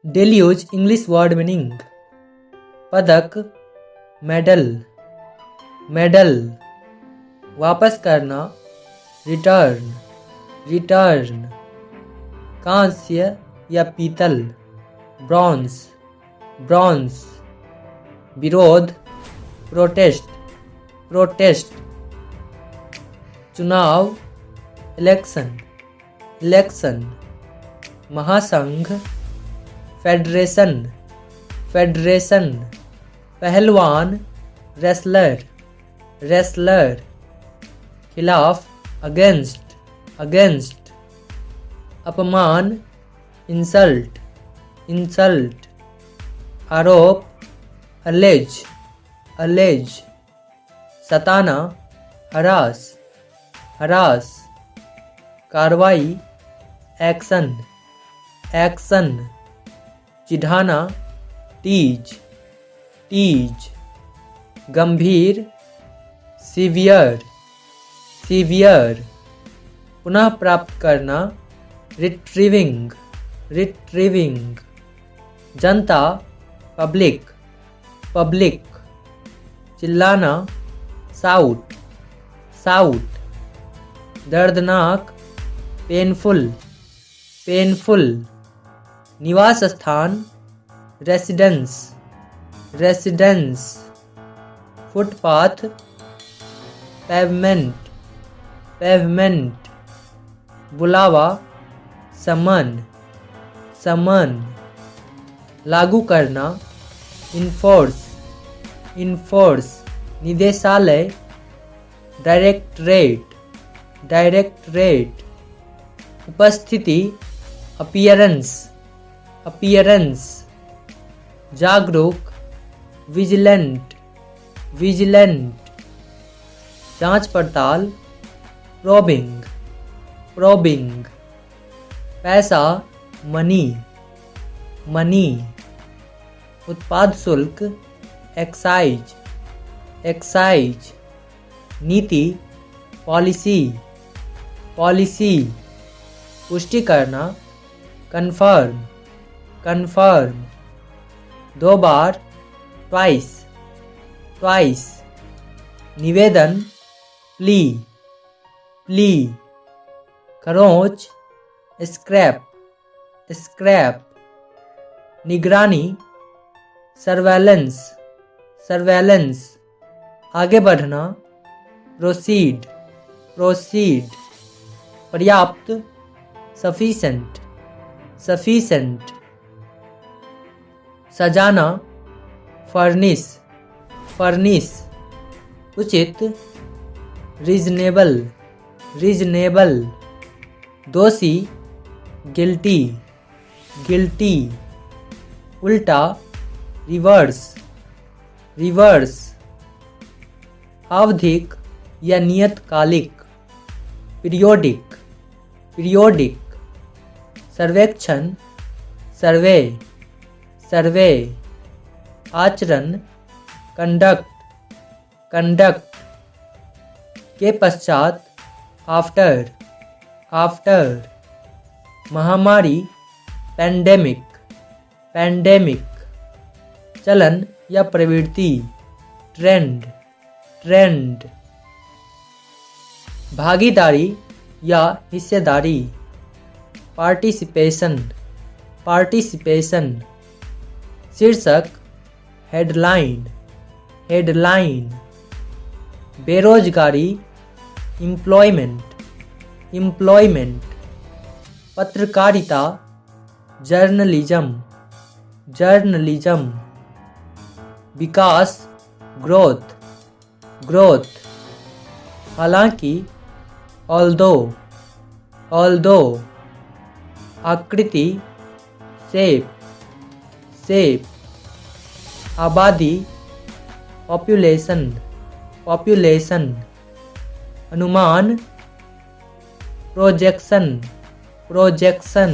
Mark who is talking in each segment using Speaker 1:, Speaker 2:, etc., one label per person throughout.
Speaker 1: Daily use English word meaning पदक, medal, medal, वापस करना, रिटर्न, रिटर्न, कांस्य या पीतल, ब्रॉन्ज, ब्रॉन्ज, विरोध, प्रोटेस्ट, प्रोटेस्ट, चुनाव, इलेक्शन, इलेक्शन, महासंघ, फेडरेशन, फेडरेशन, पहलवान, रेसलर, रेसलर, खिलाफ, अगेंस्ट, अगेंस्ट, अपमान, इंसल्ट, इंसल्ट, आरोप, अलेज, अलेज, सताना, हरास, हरास, कार्रवाई, एक्शन, एक्शन, चिढ़ाना, टीज, टीज, गंभीर, सीवियर, सीवियर, पुनः प्राप्त करना, रिट्रीविंग, रिट्रीविंग, जनता, पब्लिक, पब्लिक, चिल्लाना, साउट, साउट, दर्दनाक, पेनफुल, पेनफुल, निवास स्थान, residence, residence, footpath, pavement, pavement, बुलावा, समन, समन, लागू करना, इन्फोर्स, इन्फोर्स, निदेशालय, डायरेक्टरेट, डायरेक्टरेट, उपस्थिति, अपीयरेंस, अपीयरेंस, जागरूक, विजिलेंट, विजिलेंट, जांच पड़ताल, प्रोबिंग, प्रोबिंग, पैसा, मनी, मनी, उत्पाद शुल्क, एक्साइज, एक्साइज, नीति, पॉलिसी, पॉलिसी, पुष्टि करना, कन्फर्म, कन्फर्म, दो बार, ट्वाइस, ट्वाइस, निवेदन, प्ली, प्ली, खरोंच, स्क्रैप, स्क्रैप, निगरानी, सर्वेलेंस, सर्वेलेंस, आगे बढ़ना, प्रोसीड, प्रोसीड, पर्याप्त, सफिशेंट, सफिशेंट, सजाना, फर्निश, फर्निश, उचित, रीजनेबल, रीजनेबल, दोषी, गिल्टी, गिल्टी, उल्टा, रिवर्स, रिवर्स, आवधिक या नियतकालिक, पीरियोडिक, पीरियोडिक, सर्वेक्षण, सर्वे, सर्वे, आचरण, कंडक्ट, कंडक्ट, के पश्चात, आफ्टर, आफ्टर, महामारी, पेंडेमिक, पेंडेमिक, चलन या प्रवृत्ति, ट्रेंड, ट्रेंड, भागीदारी या हिस्सेदारी, पार्टिसिपेशन, पार्टिसिपेशन, शीर्षक, हेडलाइन, हेडलाइन, बेरोजगारी, एम्प्लॉयमेंट, एम्प्लॉयमेंट, पत्रकारिता, जर्नलिज्म, जर्नलिज्म, विकास, ग्रोथ, ग्रोथ, हालांकि, ऑल्दो, ऑल्दो, आकृति, शेप, शेप, आबादी, पॉपुलेशन, पॉपुलेशन, अनुमान, प्रोजेक्शन, प्रोजेक्शन,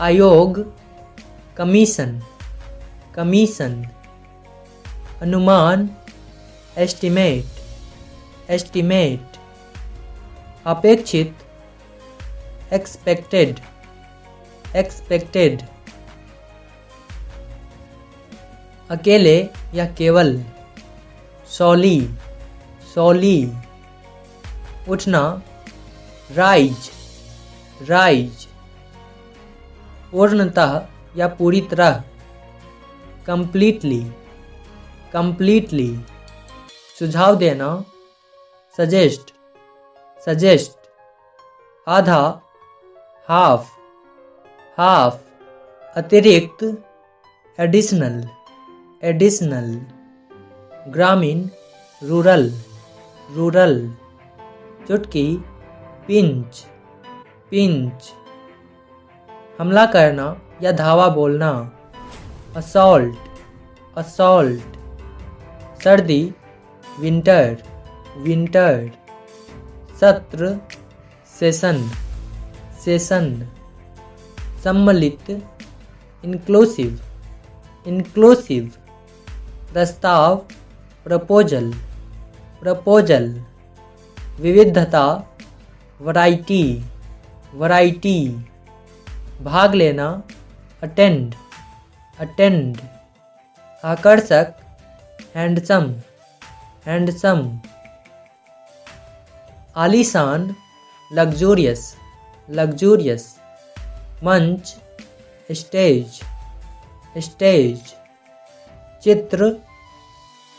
Speaker 1: आयोग, कमीशन, कमीशन, अनुमान, एस्टिमेट, एस्टिमेट, अपेक्षित, एक्सपेक्टेड, एक्सपेक्टेड, अकेले या केवल, सॉली, सॉली, उठना, राइज, राइज, पूर्णतः या पूरी तरह, कंप्लीटली, कंप्लीटली, सुझाव देना, सजेस्ट, सजेस्ट, आधा, हाफ, हाफ, अतिरिक्त, एडिशनल, एडिशनल, ग्रामीण, रूरल, रूरल, चुटकी, पिंच, पिंच, हमला करना या धावा बोलना, असॉल्ट, असॉल्ट, सर्दी, विंटर, विंटर, सत्र, सेशन, सेशन, सम्मिलित, इंक्लूसिव, इंक्लूसिव, प्रस्ताव, प्रपोजल, प्रपोजल, विविधता, वैरायटी, वैरायटी, भाग लेना, अटेंड, अटेंड, आकर्षक, हैंडसम, हैंडसम, आलीशान, लग्जूरियस, लग्जूरियस, मंच, स्टेज, स्टेज, चित्र,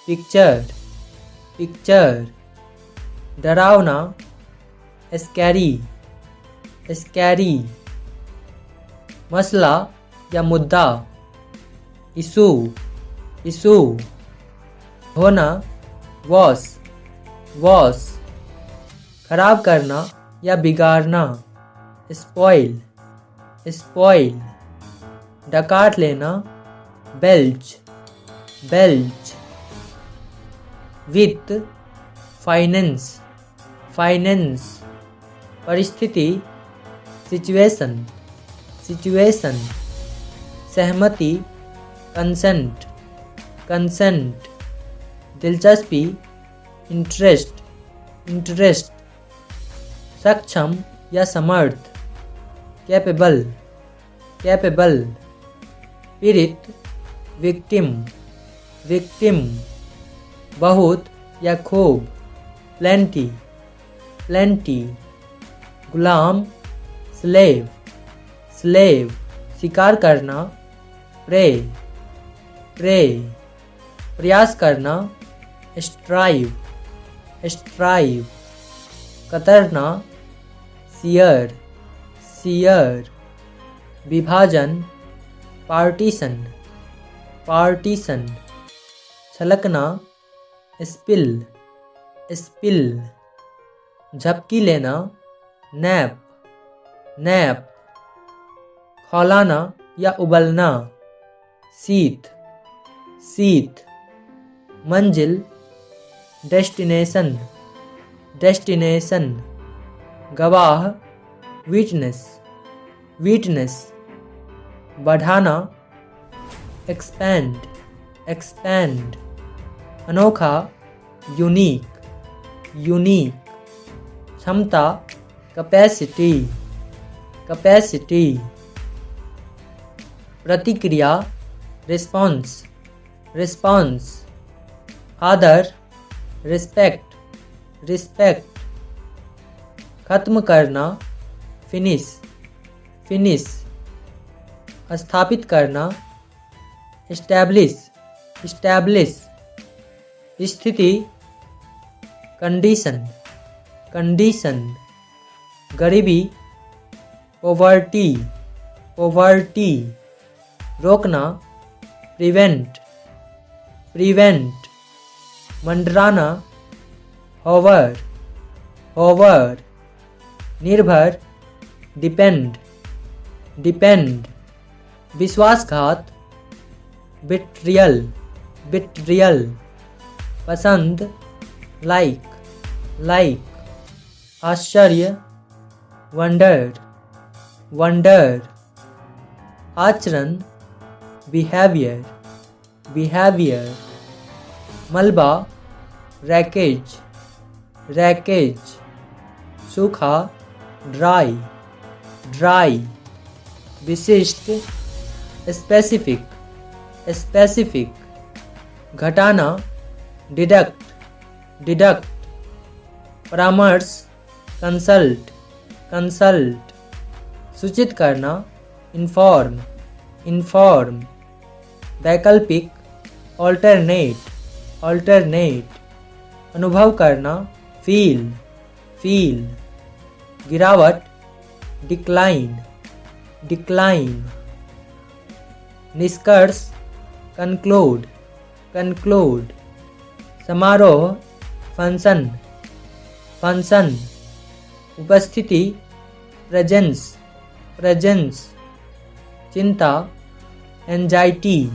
Speaker 1: पिक्चर, पिक्चर, डरावना, स्कैरी, स्कैरी, मसला या मुद्दा, इशू, इशू, होना, वॉश, वॉश, खराब करना या बिगाड़ना, स्पॉइल, स्पॉइल, डकाट लेना, बेल्च, बेल्च, वित्त, फाइनेंस, फाइनेंस, परिस्थिति, सिचुएशन, सिचुएशन, सहमति, कंसेंट, कंसेंट, दिलचस्पी, इंटरेस्ट, इंटरेस्ट, सक्षम या समर्थ, कैपेबल, कैपेबल, पीड़ित, विक्टिम, विक्टिम, बहुत या खूब, प्लेंटी, प्लेंटी, गुलाम, स्लेव, स्लेव, शिकार करना, प्रे, प्रे, प्रयास करना, स्ट्राइव, स्ट्राइव, कतरना, सियर, सियर, विभाजन, पार्टीशन, पार्टीशन, छलकना, स्पिल, स्पिल, झपकी लेना, नैप, नैप, खौलाना या उबलना, शीत, शीत, मंजिल, डेस्टिनेशन, डेस्टिनेशन, गवाह, विटनेस, विटनेस, बढ़ाना, एक्सपैंड, एक्सपैंड, अनोखा, यूनिक, यूनिक, क्षमता, कैपेसिटी, कैपेसिटी, प्रतिक्रिया, रिस्पॉन्स, रिस्पॉन्स, आदर, रिस्पेक्ट, रिस्पेक्ट, खत्म करना, फिनिश, फिनिश, स्थापित करना, इस्टेब्लिश, इस्टेब्लिश, स्थिति, कंडीशन, कंडीशन, गरीबी, पॉवर्टी, पॉवर्टी, रोकना, प्रिवेंट, प्रिवेंट, मंडराना, होवर, होवर, निर्भर, डिपेंड, डिपेंड, विश्वासघात, बिट्रियल, बिट्रियल, पसंद, लाइक, लाइक, आश्चर्य, वंडर, वंडर, आचरण, बिहेवियर, बिहेवियर, मलबा, रैकेज, रैकेज, सूखा, ड्राई, ड्राई, विशिष्ट, स्पेसिफिक, स्पेसिफिक। घटाना, डिडक्ट, डिडक्ट। परामर्श, कंसल्ट, कंसल्ट। सूचित करना, इन्फॉर्म, इन्फॉर्म। वैकल्पिक, ऑल्टरनेट, ऑल्टरनेट। अनुभव करना, फील, फील। गिरावट, डिक्लाइन, डिक्लाइन। निष्कर्ष, कंक्लूड, कंक्लूड। समारोह, फंक्शन, फंक्शन। उपस्थिति, प्रेजेंस, प्रेजेंस। चिंता, एंजाइटी,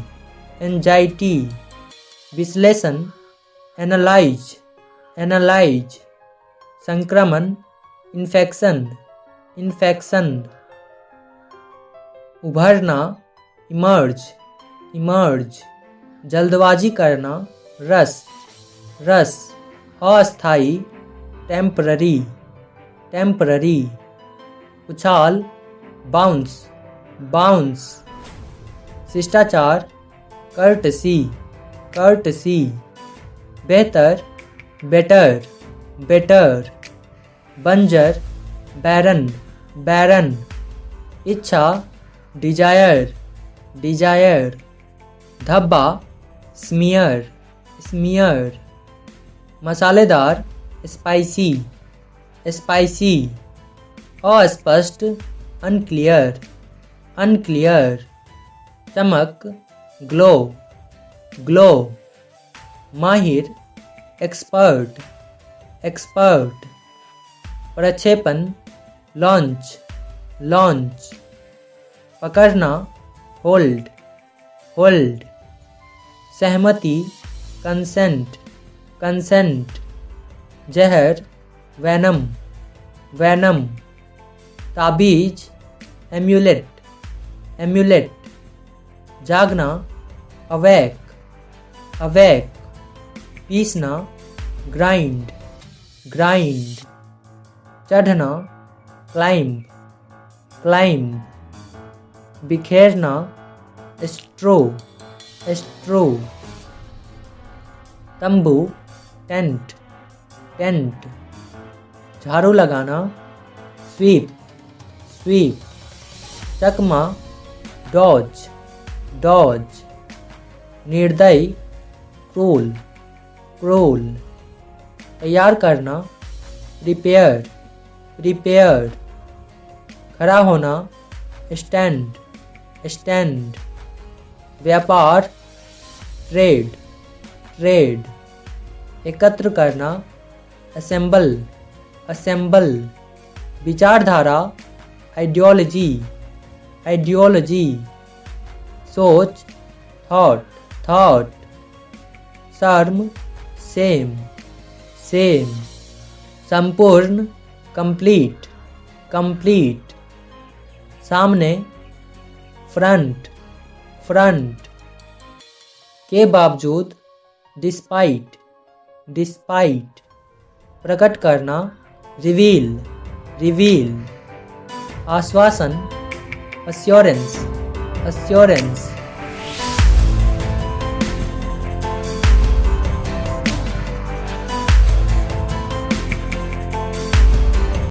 Speaker 1: एंजाइटी। विश्लेषण, एनालाइज, एनालाइज। संक्रमण, इन्फेक्शन, इन्फेक्शन। उभरना, इमर्ज, इमर्ज। जल्दबाजी करना, रश, रश। अस्थायी, टेम्पररी, टेम्पररी। उछाल, बाउंस, बाउंस। शिष्टाचार, कर्टसी, कर्टसी। बेहतर, बेटर, बेटर। बंजर, बैरन, बैरन। इच्छा, डिजायर, डिजायर। धब्बा, स्मियर, स्मियर। मसालेदार, स्पाइसी, स्पाइसी। अस्पष्ट, अनक्लियर, अनक्लियर। चमक, ग्लो, ग्लो। माहिर, एक्सपर्ट, एक्सपर्ट। प्रक्षेपण, लॉन्च, लॉन्च। पकड़ना, होल्ड, होल्ड। सहमति, कंसेंट, कंसेंट। जहर, वैनम, वैनम। ताबीज, एम्यूलेट, एम्यूलेट। जागना, अवैक, अवैक। पीसना, ग्राइंड, ग्राइंड। चढ़ना, क्लाइंब, क्लाइंब। बिखेरना, स्ट्रो, स्ट्रो। तंबू, टेंट, टेंट। झाड़ू लगाना, स्वीप, स्वीप। चकमा, डॉज, डॉज। निर्दयी, क्रूल, क्रूल। तैयार करना, प्रिपेयर, प्रिपेयर। खड़ा होना, स्टैंड, स्टैंड। व्यापार, ट्रेड, ट्रेड। एकत्र करना, असेंबल, असेंबल। विचारधारा, आइडियोलॉजी, आइडियोलॉजी। सोच, थॉट, थॉट। शर्म, सेम, सेम। संपूर्ण, कंप्लीट, कंप्लीट। सामने, फ्रंट, फ्रंट। के बावजूद, डिस्पाइट, डिस्पाइट। प्रकट करना, रिवील, रिवील। आश्वासन, अस्योरेंस, अस्योरेंस।